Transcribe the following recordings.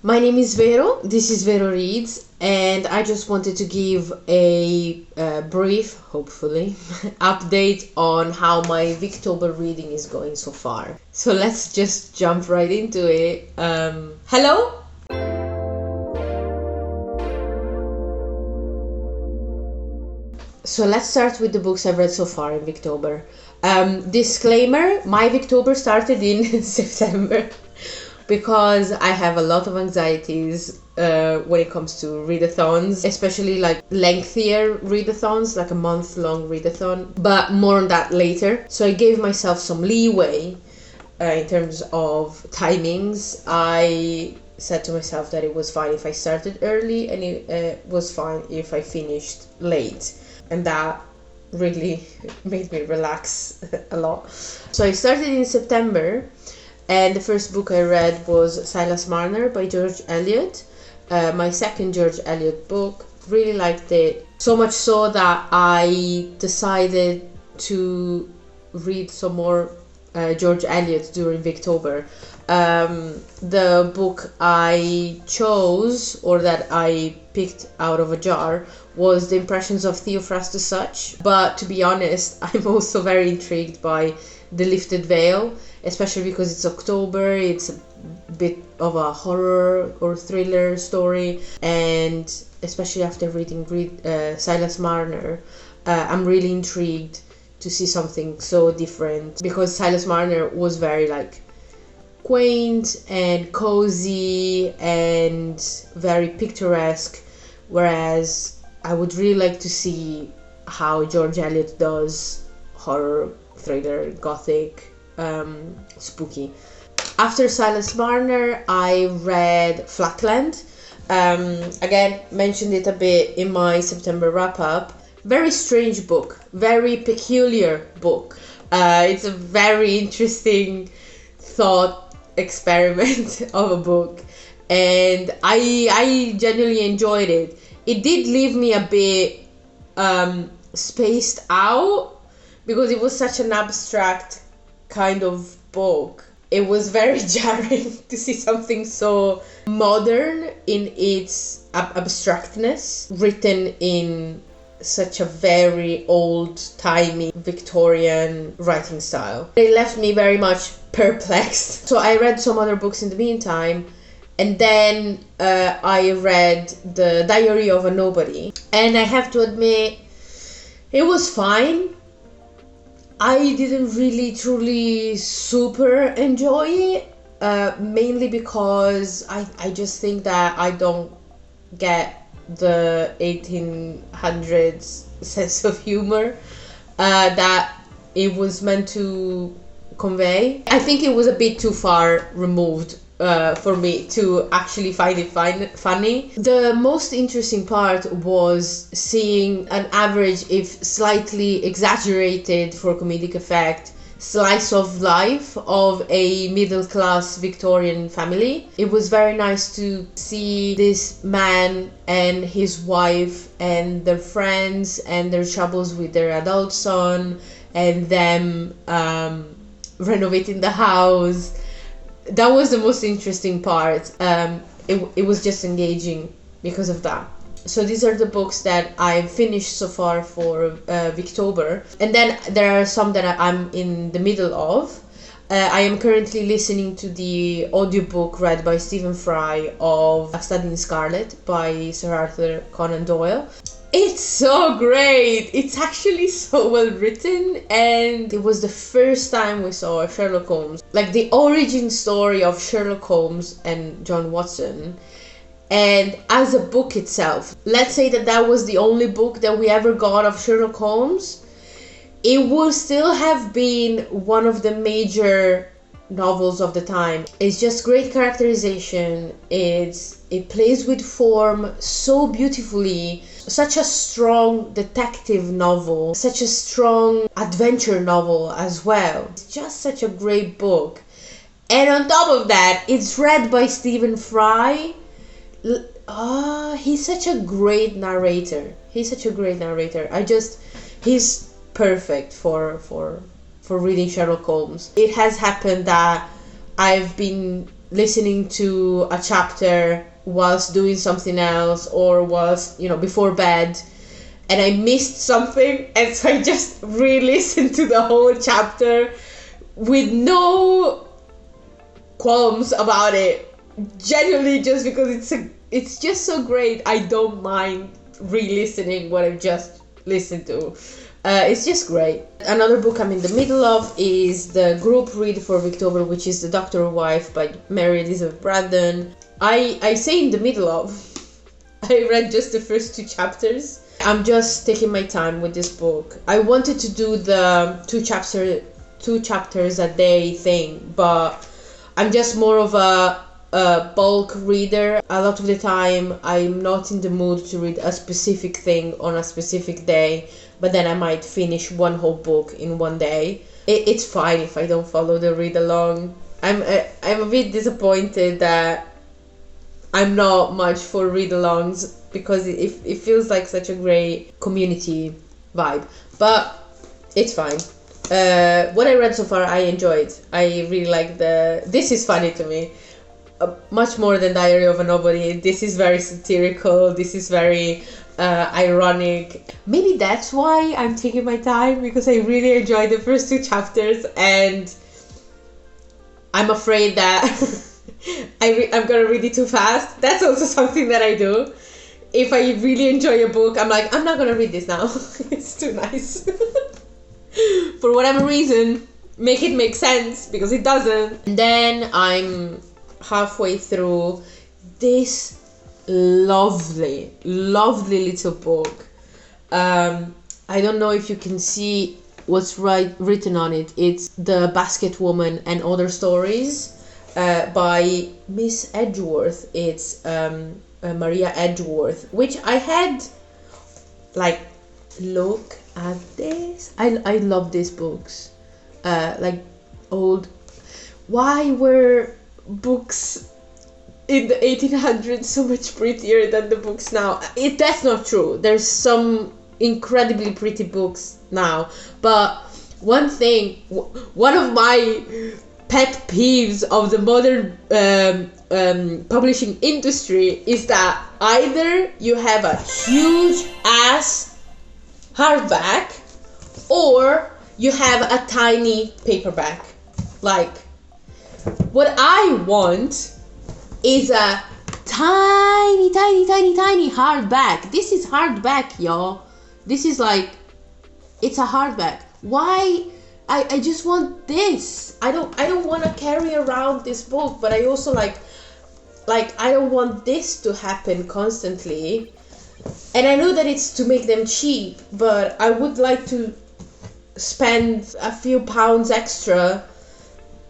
My name is Vero, this is Vero Reads, and I just wanted to give a brief, hopefully, update on how my Victober reading is going so far. So let's just jump right into it. Hello? So let's start with the books I've read so far in Victober. Disclaimer, my Victober started in September. Because I have a lot of anxieties when it comes to readathons, especially like lengthier readathons, like a month-long readathon, but more on that later. So I gave myself some leeway in terms of timings. I said to myself that it was fine if I started early and it was fine if I finished late. And that really made me relax a lot. So I started in September. And the first book I read was Silas Marner by George Eliot. My second George Eliot book. Really liked it. So much so that I decided to read some more George Eliot during Victober. The book I chose, or that I picked out of a jar, was The Impressions of Theophrastus Such. But to be honest, I'm also very intrigued by The Lifted Veil, especially because it's October, it's a bit of a horror or thriller story, and especially after reading Silas Marner, I'm really intrigued to see something so different, because Silas Marner was very like quaint and cozy and very picturesque, whereas I would really like to see how George Eliot does horror, thriller, gothic, spooky. After Silas Marner, I read Flatland. Again, mentioned it a bit in my September wrap-up. Very strange book, very peculiar book. It's a very interesting thought experiment of a book, and I genuinely enjoyed it. It did leave me a bit spaced out, because it was such an abstract kind of book. It was very jarring to see something so modern in its abstractness, written in such a very old-timey Victorian writing style. It left me very much perplexed. So I read some other books in the meantime, and then I read The Diary of a Nobody. And I have to admit, it was fine. I didn't really truly super enjoy it, mainly because I just think that I don't get the 1800s sense of humor that it was meant to convey. I think it was a bit too far removed for me to actually find it funny. The most interesting part was seeing an average, if slightly exaggerated for comedic effect, slice of life of a middle-class Victorian family. It was very nice to see this man and his wife and their friends and their troubles with their adult son and them renovating the house. That was the most interesting part. It was just engaging because of that. So these are the books that I've finished so far for Victober. And then there are some that I'm in the middle of. I am currently listening to the audiobook read by Stephen Fry of A Study in Scarlet by Sir Arthur Conan Doyle. It's so great! It's actually so well written, and it was the first time we saw Sherlock Holmes, like the origin story of Sherlock Holmes and John Watson. And as a book itself, let's say that was the only book that we ever got of Sherlock Holmes, it would still have been one of the major novels of the time. It's just great characterization. It plays with form so beautifully. Such a strong detective novel, such a strong adventure novel as well. It's just such a great book. And on top of that, it's read by Stephen Fry. He's such a great narrator. He's perfect for reading Sherlock Holmes. It has happened that I've been listening to a chapter whilst doing something else, or whilst, before bed, and I missed something, and so I just re-listened to the whole chapter with no qualms about it. Genuinely, just because it's just so great. I don't mind re-listening what I've just listened to. It's just great. Another book I'm in the middle of is the group read for Victober, which is The Doctor's Wife by Mary Elizabeth Braddon. I say in the middle of. I read just the first 2 chapters. I'm just taking my time with this book. I wanted to do the two chapters a day thing, but I'm just more of a bulk reader. A lot of the time I'm not in the mood to read a specific thing on a specific day, but then I might finish one whole book in one day. It's fine if I don't follow the read along. I'm a bit disappointed that I'm not much for read alongs, because it feels like such a great community vibe, but it's fine. What I read so far, I enjoyed. I really like this is funny to me, much more than Diary of a Nobody. This is very satirical, this is very ironic. Maybe that's why I'm taking my time, because I really enjoyed the first 2 chapters, and I'm afraid that I'm gonna read it too fast. That's also something that I do. If I really enjoy a book, I'm like, I'm not gonna read this now. It's too nice. For whatever reason, make it make sense, because it doesn't. And then I'm halfway through this lovely little book. I don't know if you can see what's written on it. It's The Basket Woman and Other Stories by Miss Edgeworth. It's Maria Edgeworth, which I had look at this. I love these books. Old. Why were books in the 1800s so much prettier than the books now? That's not true. There's some incredibly pretty books now, but one of my pet peeves of the modern publishing industry is that either you have a huge ass hardback, or you have a tiny paperback. What I want is a tiny hardback. This is hardback, y'all. This is it's a hardback. Why? I just want this. I don't want to carry around this book, but I also I don't want this to happen constantly. And I know that it's to make them cheap, but I would like to spend a few pounds extra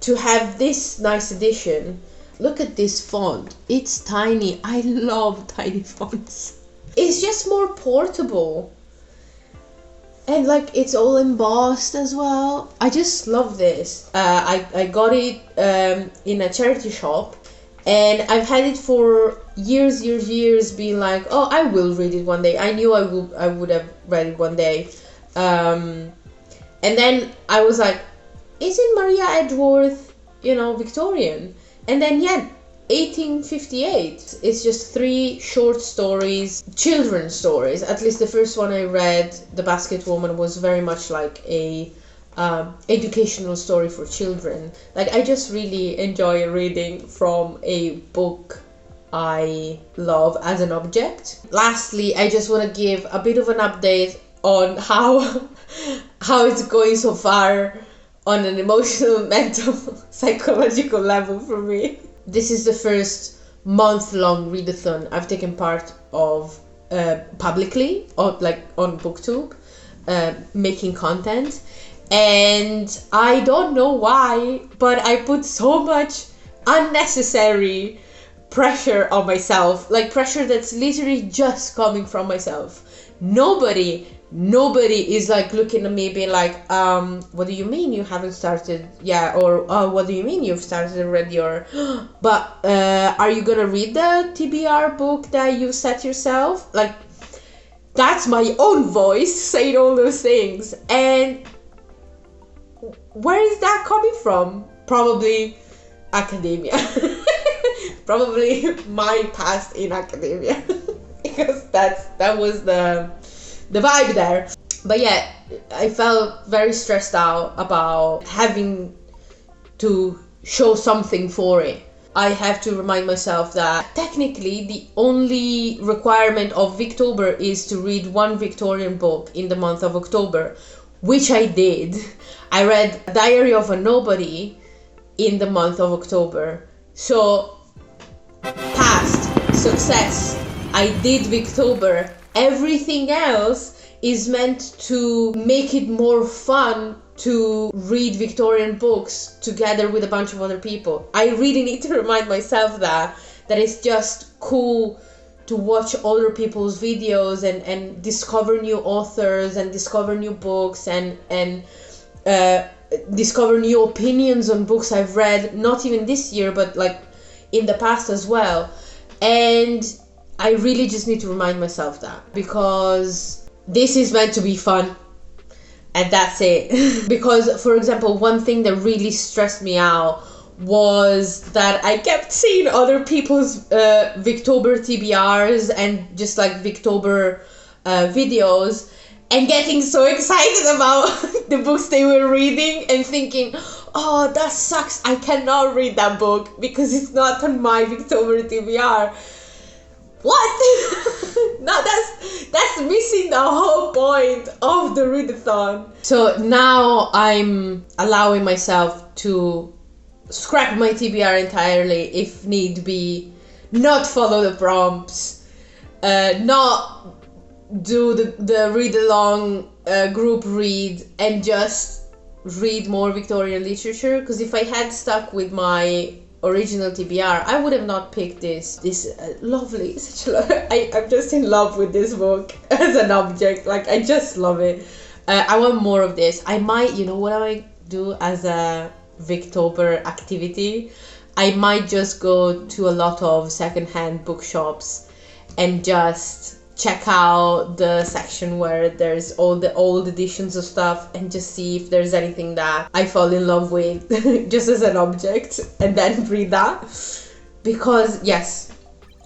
to have this nice edition. Look at this font. It's tiny. I love tiny fonts. It's just more portable. And it's all embossed as well. I just love this. I got it in a charity shop, and I've had it for years, being like, oh, I will read it one day. I knew I would have read it one day. And then I was like, isn't Maria Edgeworth, Victorian? And then 1858. It's just 3 short stories, children's stories. At least the first one I read, The Basket Woman, was very much like a educational story for children. I just really enjoy reading from a book I love as an object. Lastly, I just want to give a bit of an update on how it's going so far on an emotional, mental, psychological level for me. This is the first month-long readathon I've taken part of publicly, on BookTube, making content. And I don't know why, but I put so much unnecessary pressure on myself, pressure that's literally just coming from myself. Nobody is looking at me being what do you mean you haven't started? Yeah, or what do you mean you've started already? Or but are you gonna read the TBR book that you set yourself? That's my own voice saying all those things. And where is that coming from? Probably academia. Probably my past in academia. Because that was the vibe there. But yeah, I felt very stressed out about having to show something for it. I have to remind myself that technically the only requirement of Victober is to read one Victorian book in the month of October, which I did. I read Diary of a Nobody in the month of October. So, past success. I did Victober. Everything else is meant to make it more fun to read Victorian books together with a bunch of other people. I really need to remind myself that it's just cool to watch other people's videos and discover new authors and discover new books and discover new opinions on books I've read, not even this year, but like in the past as well. And I really just need to remind myself that, because this is meant to be fun. And that's it. Because, for example, one thing that really stressed me out was that I kept seeing other people's Victober TBRs and just like Victober videos and getting so excited about the books they were reading and thinking, oh, that sucks, I cannot read that book because it's not on my Victober TBR. What? No, that's missing the whole point of the readathon. So now I'm allowing myself to scrap my TBR entirely if need be, not follow the prompts, not do the read along group read, and just read more Victorian literature. Because if I had stuck with my original TBR, I would have not picked this lovely, I'm just in love with this book as an object. Like, I just love it. I want more of this. I might, you know what I might do as a Victober activity? I might just go to a lot of secondhand bookshops and just check out the section where there's all the old editions of stuff and just see if there's anything that I fall in love with just as an object, and then read that. Because yes,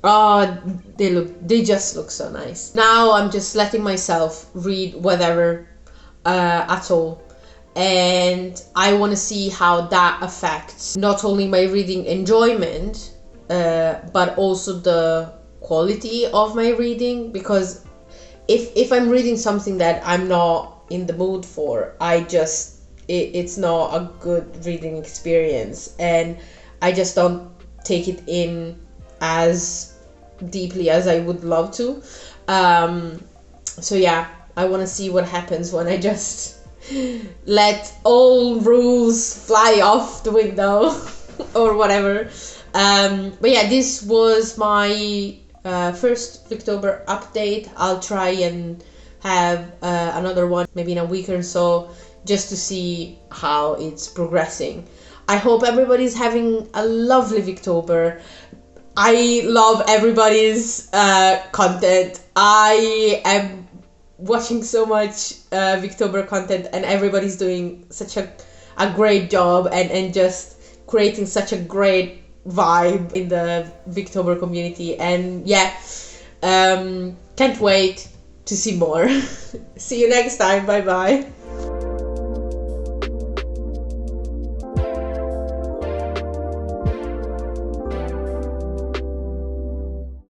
they just look so nice. Now I'm just letting myself read whatever at all, and I want to see how that affects not only my reading enjoyment but also the quality of my reading. Because if I'm reading something that I'm not in the mood for, it's not a good reading experience, and I just don't take it in as deeply as I would love to. So yeah, I want to see what happens when I just let all rules fly off the window or whatever. But yeah, this was my first Victober update. I'll try and have another one maybe in a week or so, just to see how it's progressing. I hope everybody's having a lovely Victober. I love everybody's content. I am watching so much Victober content, and everybody's doing such a great job and just creating such a great vibe in the Victober community. And yeah, can't wait to see more. See you next time. Bye bye.